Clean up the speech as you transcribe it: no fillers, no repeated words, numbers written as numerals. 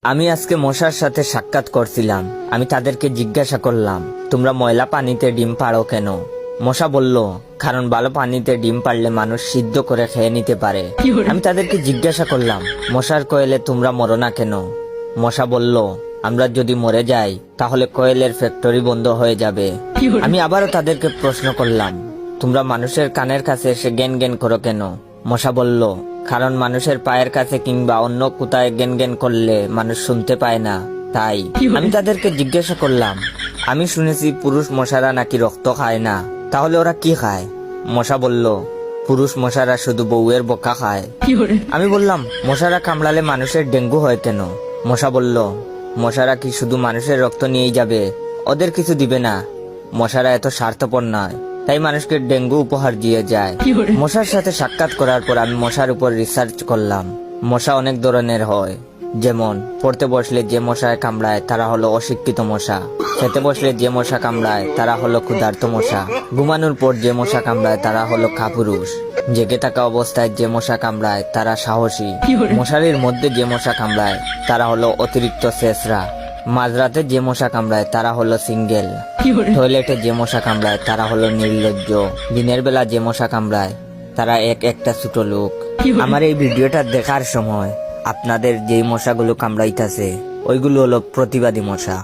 আমি আজকে মশার সাথে সাক্ষাৎ করছিলাম। আমি তাদেরকে জিজ্ঞাসা করলাম, তোমরা ময়লা পানিতে ডিম পাড়ো কেন? মশা বলল, কারণ ভালো পানিতে ডিম পারলে মানুষ সিদ্ধ করে খেয়ে নিতে পারে। আমি তাদেরকে জিজ্ঞাসা করলাম, মশার কোয়েলে তোমরা মরো না কেন? মশা বলল, আমরা যদি মরে যাই তাহলে কোয়েলের ফ্যাক্টরি বন্ধ হয়ে যাবে। আমি আবারও তাদেরকে প্রশ্ন করলাম, তোমরা মানুষের কানের কাছে এসে জ্ঞান জ্ঞান করো কেন? মশা বলল, কারণ মানুষের পায়ের কাছে কিংবা অন্য কোথায় জ্ঞান জ্ঞান করলে মানুষ শুনতে পায় না, তাই। আমি তাদেরকে জিজ্ঞাসা করলাম, আমি শুনেছি পুরুষ মশারা নাকি রক্ত খায় না, তাহলে ওরা কি খায়? মশা বলল, পুরুষ মশারা শুধু বউয়ের বোকা খায়। আমি বললাম, মশারা কামড়ালে মানুষের ডেঙ্গু হয় কেন? মশা বলল, মশারা কি শুধু মানুষের রক্ত নিয়েই যাবে, ওদের কিছু দিবে না। মশারা এত স্বার্থপর নয়, তাই মানুষকে ডেঙ্গু উপহার দিয়ে যায়। মশার সাথে সাক্ষাৎ করার পর আমি মশার উপর রিসার্চ করলাম। মশা অনেক ধরনের হয়, যেমন পড়তে বসলে যে মশায় কামড়ায় তারা হলো অশিক্ষিত মশা, খেতে বসলে যে মশা কামড়ায় তারা হলো ক্ষুধার্ত মশা, ঘুমানোর পর যে মশা কামড়ায় তারা হলো কাপুরুষ, জেগে থাকা অবস্থায় যে মশা কামড়ায় তারা সাহসী, মশারির মধ্যে যে মশা কামড়ায় তারা হলো অতিরিক্ত শেষরা, মাঝরাতে যে মশা কামড়ায় তারা হলো সিঙ্গেল, টয়লেটে যে মশা কামড়ায় তারা হলো নির্লজ্জ, দিনের বেলা যে মশা কামড়ায় তারা একটা ছোট লোক। আমার এই ভিডিওটা দেখার সময় আপনাদের যেই মশাগুলো কামড়াইতেছে ওইগুলো হলো প্রতিবাদী মশা।